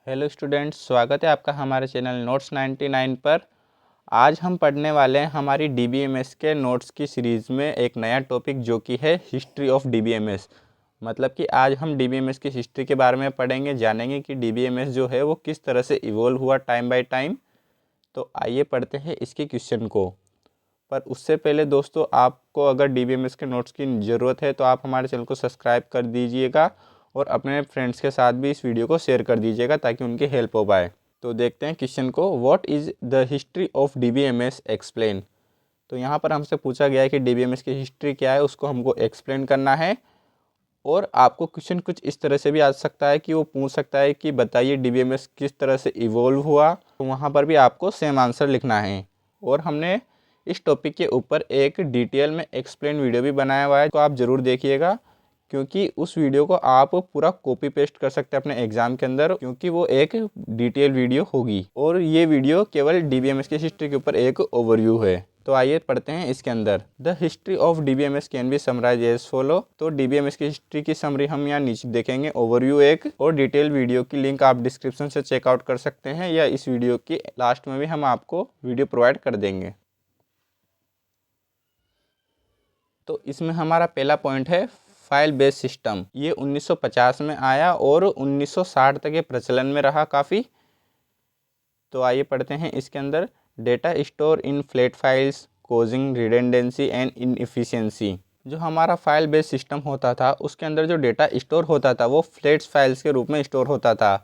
Hello students, स्वागत है आपका हमारे चैनल नोट्स 99 पर। आज हम पढ़ने वाले हैं हमारी डीबीएमएस के नोट्स की सीरीज़ में एक नया टॉपिक जो कि है हिस्ट्री ऑफ डीबीएमएस। मतलब कि आज हम डीबीएमएस की हिस्ट्री के बारे में पढ़ेंगे, जानेंगे कि डीबीएमएस जो है वो किस तरह से इवॉल्व हुआ टाइम बाय टाइम। तो आइए पढ़ते हैं इसके क्वेश्चन को। पर उससे पहले दोस्तों, आपको अगर डीबीएमएस के नोट्स की ज़रूरत है तो आप हमारे चैनल को सब्सक्राइब कर दीजिएगा और अपने फ्रेंड्स के साथ भी इस वीडियो को शेयर कर दीजिएगा ताकि उनकी हेल्प हो पाए। तो देखते हैं क्वेश्चन को। What is the history of DBMS explain. तो यहाँ पर हमसे पूछा गया है कि डीबीएमएस की हिस्ट्री क्या है, उसको हमको एक्सप्लेन करना है। और आपको क्वेश्चन कुछ इस तरह से भी आ सकता है कि वो पूछ सकता है कि बताइए डीबीएमएस किस तरह से इवॉल्व हुआ। तो वहाँ पर भी आपको सेम आंसर लिखना है। और हमने इस टॉपिक के ऊपर एक डिटेल में एक्सप्लेन वीडियो भी बनाया हुआ है, तो आप ज़रूर देखिएगा, क्योंकि उस वीडियो को आप पूरा कॉपी पेस्ट कर सकते हैं अपने एग्ज़ाम के अंदर, क्योंकि वो एक डिटेल वीडियो होगी। और ये वीडियो केवल डीबीएमएस की हिस्ट्री के ऊपर एक ओवरव्यू है। तो आइए पढ़ते हैं इसके अंदर। The history of DBMS can be summarize as follow. तो डीबीएमएस की हिस्ट्री की समरी हम यहाँ नीचे देखेंगे, ओवरव्यू एक, और डिटेल वीडियो की लिंक आप डिस्क्रिप्शन से चेकआउट कर सकते हैं, या इस वीडियो की लास्ट में भी हम आपको वीडियो प्रोवाइड कर देंगे। तो इसमें हमारा पहला पॉइंट है फाइल बेस्ड सिस्टम। ये 1950 में आया और 1960 तक ये प्रचलन में रहा काफ़ी। तो आइए पढ़ते हैं इसके अंदर। Data store in flat files causing redundancy and inefficiency. जो हमारा फाइल बेस्ड सिस्टम होता था उसके अंदर जो डेटा स्टोर होता था वो फ्लैट फाइल्स के रूप में स्टोर होता था।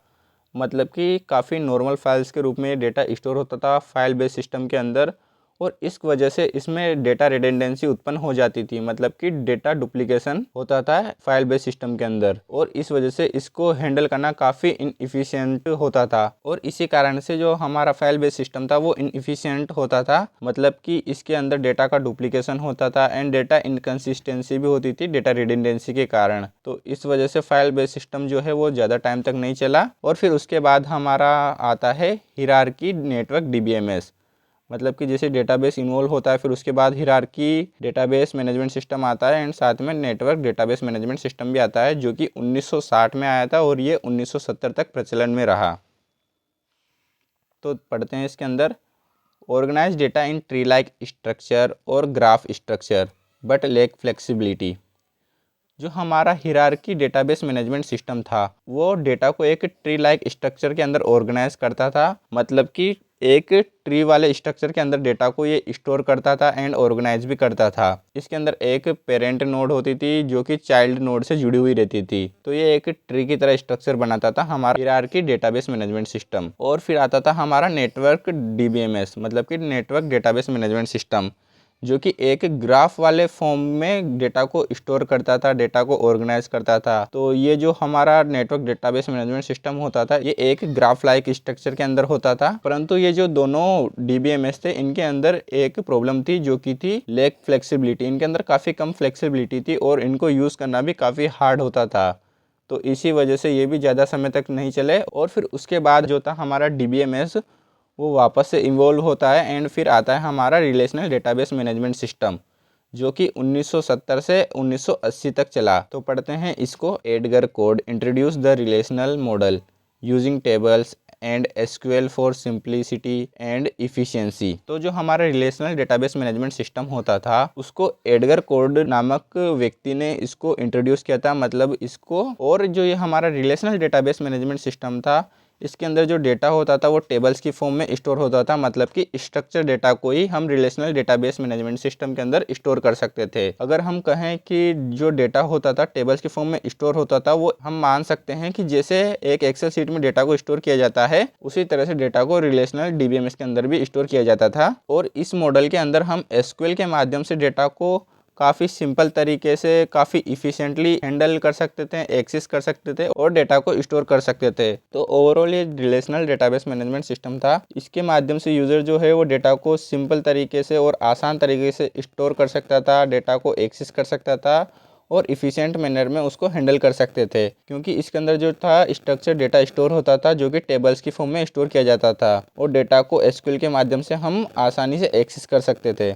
मतलब कि काफ़ी नॉर्मल फाइल्स के रूप में डेटा स्टोर होता था फाइल बेस्ड सिस्टम के अंदर। और इस वजह से इसमें डेटा रिडेंडेंसी उत्पन्न हो जाती थी, मतलब कि डेटा डुप्लीकेशन होता था फाइल बेस्ड सिस्टम के अंदर, और इस वजह से इसको हैंडल करना काफ़ी इनएफिशिएंट होता था। और इसी कारण से जो हमारा फाइल बेस्ड सिस्टम था वो इनएफिशिएंट होता था, मतलब कि इसके अंदर डेटा का डुप्लीकेशन होता था एंड डेटा इनकन्सिस्टेंसी भी होती थी डेटा रिडेंडेंसी के कारण। तो इस वजह से फाइल बेस्ड सिस्टम जो है वो ज़्यादा टाइम तक नहीं चला। और फिर उसके बाद हमारा आता है हिरार्की नेटवर्क डीबीएमएस। मतलब कि जैसे डेटाबेस इन्वॉल्व होता है, फिर उसके बाद हिरार्की डेटाबेस मैनेजमेंट सिस्टम आता है एंड साथ में नेटवर्क डेटाबेस मैनेजमेंट सिस्टम भी आता है, जो कि 1960 में आया था और ये 1970 तक प्रचलन में रहा। तो पढ़ते हैं इसके अंदर। Organize data in tree like structure और graph structure but lack flexibility. जो हमारा हिरार्की डेटाबेस मैनेजमेंट सिस्टम था वो डेटा को एक ट्री लाइक स्ट्रक्चर के अंदर ऑर्गेनाइज करता था, मतलब कि एक ट्री वाले स्ट्रक्चर के अंदर डेटा को ये स्टोर करता था एंड ऑर्गेनाइज भी करता था। इसके अंदर एक पेरेंट नोड होती थी जो कि चाइल्ड नोड से जुड़ी हुई रहती थी। तो ये एक ट्री की तरह स्ट्रक्चर बनाता था हमारा हिरार्की डेटाबेस मैनेजमेंट सिस्टम। और फिर आता था हमारा नेटवर्क डीबीएमएस, मतलब कि नेटवर्क डेटाबेस मैनेजमेंट सिस्टम, जो कि एक ग्राफ वाले फॉर्म में डेटा को स्टोर करता था, डेटा को ऑर्गेनाइज करता था। तो ये जो हमारा नेटवर्क डेटाबेस मैनेजमेंट सिस्टम होता था ये एक ग्राफ लाइक स्ट्रक्चर के अंदर होता था। परंतु ये जो दोनों डीबीएमएस थे इनके अंदर एक प्रॉब्लम थी जो कि थी लेक फ्लेक्सिबिलिटी। इनके अंदर काफ़ी कम फ्लेक्सिबिलिटी थी और इनको यूज़ करना भी काफ़ी हार्ड होता था। तो इसी वजह से ये भी ज़्यादा समय तक नहीं चले। और फिर उसके बाद जो था हमारा डीबीएमएस वो वापस से इन्वॉल्व होता है एंड फिर आता है हमारा रिलेशनल डेटाबेस मैनेजमेंट सिस्टम, जो कि 1970 से 1980 तक चला। तो पढ़ते हैं इसको। Edgar code introduce the relational model using tables and SQL for simplicity and efficiency. तो जो हमारा रिलेशनल डेटाबेस मैनेजमेंट सिस्टम होता था उसको एडगर कोड नामक व्यक्ति ने इसको इंट्रोड्यूस किया था, मतलब इसको। और जो ये हमारा रिलेशनल डेटाबेस मैनेजमेंट सिस्टम था इसके अंदर जो डेटा होता था वो टेबल्स की फॉर्म में स्टोर होता था, मतलब कि स्ट्रक्चर डेटा को ही हम रिलेशनल डेटाबेस मैनेजमेंट सिस्टम के अंदर स्टोर कर सकते थे। अगर हम कहें कि जो डेटा होता था टेबल्स की फॉर्म में स्टोर होता था, वो हम मान सकते हैं कि जैसे एक एक्सेल शीट में डेटा को स्टोर किया जाता है उसी तरह से डेटा को रिलेशनल डीबीएमएस के अंदर भी स्टोर किया जाता था। और इस मॉडल के अंदर हम एसक्यूएल के माध्यम से डेटा को काफ़ी सिंपल तरीके से काफ़ी इफ़िशिएंटली हैंडल कर सकते थे, एक्सेस कर सकते थे और डेटा को स्टोर कर सकते थे। तो ओवरऑल ये रिलेशनल डेटाबेस मैनेजमेंट सिस्टम था। इसके माध्यम से यूज़र जो है वो डेटा को सिंपल तरीके से और आसान तरीके से स्टोर कर सकता था, डेटा को एक्सेस कर सकता था और इफ़िशिएंट मैनर में उसको हैंडल कर सकते थे, क्योंकि इसके अंदर जो था स्ट्रक्चर डेटा स्टोर होता था जो कि टेबल्स की फॉर्म में स्टोर किया जाता था और डेटा को एसक्यूएल के माध्यम से हम आसानी से एक्सेस कर सकते थे।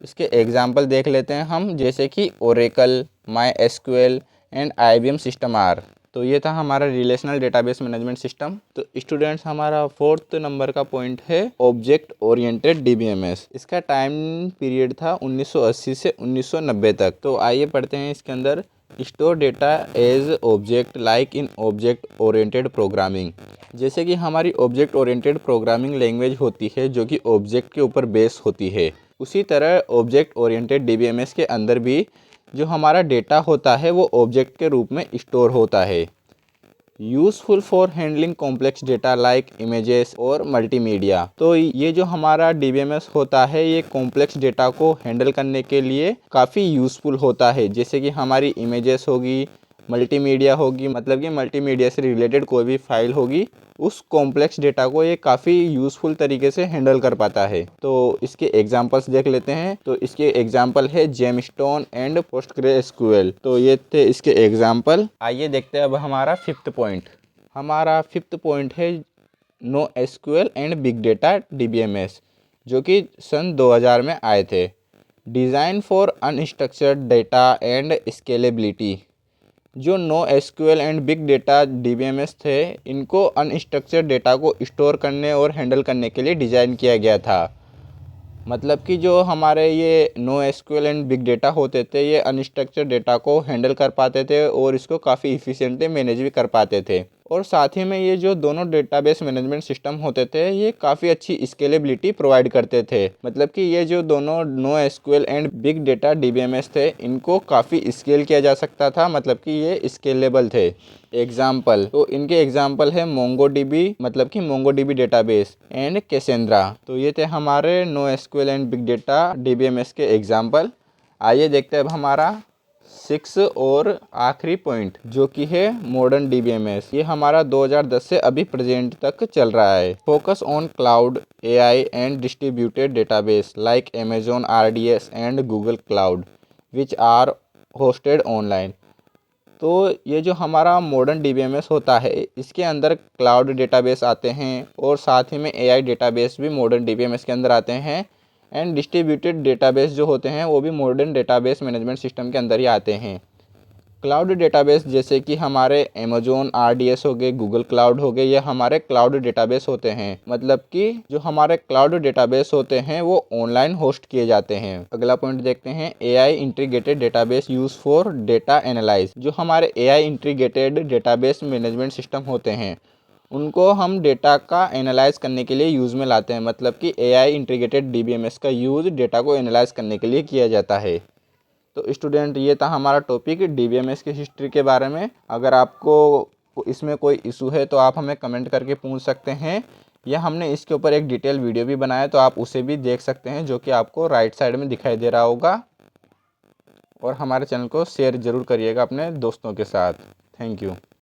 इसके एग्जाम्पल देख लेते हैं हम, जैसे कि Oracle, MySQL and IBM system R. तो ये था हमारा रिलेशनल डेटाबेस मैनेजमेंट सिस्टम। तो स्टूडेंट्स, हमारा 4th नंबर का पॉइंट है ऑब्जेक्ट ओरिएंटेड डीबीएमएस। इसका टाइम पीरियड था 1980 से 1990 तक। तो आइए पढ़ते हैं इसके अंदर। Store data as object like in object oriented programming. जैसे कि हमारी ऑब्जेक्ट ओरिएंटेड प्रोग्रामिंग लैंग्वेज होती है जो कि ऑब्जेक्ट के ऊपर बेस होती है, उसी तरह ऑब्जेक्ट ओरिएंटेड डीबीएमएस के अंदर भी जो हमारा डेटा होता है वो ऑब्जेक्ट के रूप में स्टोर होता है। Useful for handling complex data like images और मल्टीमीडिया। तो ये जो हमारा डीबीएमएस होता है ये कॉम्प्लेक्स डेटा को हैंडल करने के लिए काफ़ी यूज़फुल होता है। जैसे कि हमारी इमेजेस होगी, मल्टीमीडिया होगी, मतलब कि मल्टीमीडिया से रिलेटेड कोई भी फाइल होगी, उस कॉम्प्लेक्स डेटा को ये काफ़ी यूज़फुल तरीके से हैंडल कर पाता है। तो इसके एग्जांपल्स देख लेते हैं। तो इसके एग्जांपल है जेमस्टोन एंड पोस्टग्रेसक्यूएल। तो ये थे इसके एग्जांपल। आइए देखते हैं अब हमारा 5th पॉइंट। हमारा 5th पॉइंट है no SQL and big data DBMS, जो कि सन 2000 में आए थे। Design for unstructured data and scalability. जो no SQL and big data DBMS थे, इनको अनस्ट्रक्चर्ड डेटा को स्टोर करने और हैंडल करने के लिए डिज़ाइन किया गया था। मतलब कि जो हमारे ये no SQL and big data होते थे, ये अनस्ट्रक्चर्ड डेटा को हैंडल कर पाते थे और इसको काफ़ी इफ़िशिएंटली मैनेज भी कर पाते थे। और साथ ही में ये जो दोनों डेटाबेस मैनेजमेंट सिस्टम होते थे, ये काफ़ी अच्छी स्केलेबिलिटी प्रोवाइड करते थे। मतलब कि ये जो दोनों no SQL and big data DBMS थे, इनको काफ़ी स्केल किया जा सकता था, मतलब कि ये स्केलेबल थे। एग्जाम्पल, तो इनके एग्जाम्पल है मोंगोडीबी, मतलब कि मोंगोडीबी डेटाबेस एंड कैसेंड्रा। तो ये थे हमारे no SQL and big data DBMS के एग्जाम्पल। आइए देखते हैं अब हमारा 6 और आखिरी पॉइंट, जो कि है मॉडर्न डीबीएमएस। ये हमारा 2010 से अभी प्रेजेंट तक चल रहा है। Focus on cloud, AI and distributed database like Amazon RDS and Google Cloud which are hosted online. तो ये जो हमारा मॉडर्न डीबीएमएस होता है, इसके अंदर क्लाउड डेटाबेस आते हैं और साथ ही में एआई डेटाबेस भी मॉडर्न डीबीएमएस के अंदर आते हैं। एंड डिस्ट्रीब्यूटेड डेटाबेस जो होते हैं वो भी मॉडर्न डेटाबेस मैनेजमेंट सिस्टम के अंदर ही आते हैं। क्लाउड डेटाबेस जैसे कि हमारे अमेजोन आरडीएस हो गए, गूगल क्लाउड हो गए, ये हमारे क्लाउड डेटाबेस होते हैं। मतलब कि जो हमारे क्लाउड डेटाबेस होते हैं वो ऑनलाइन होस्ट किए जाते हैं। अगला पॉइंट देखते हैं, AI integrated database use for data analyse. जो हमारे AI integrated database management system होते हैं, उनको हम डेटा का एनालाइज करने के लिए यूज़ में लाते हैं। मतलब कि एआई इंटीग्रेटेड डीबीएमएस का यूज़ डेटा को एनालाइज करने के लिए किया जाता है। तो स्टूडेंट, ये था हमारा टॉपिक डीबीएमएस की हिस्ट्री के बारे में। अगर आपको इसमें कोई इशू है तो आप हमें कमेंट करके पूछ सकते हैं, या हमने इसके ऊपर एक डिटेल वीडियो भी बनाया तो आप उसे भी देख सकते हैं, जो कि आपको राइट साइड में दिखाई दे रहा होगा। और हमारे चैनल को शेयर ज़रूर करिएगा अपने दोस्तों के साथ। Thank you.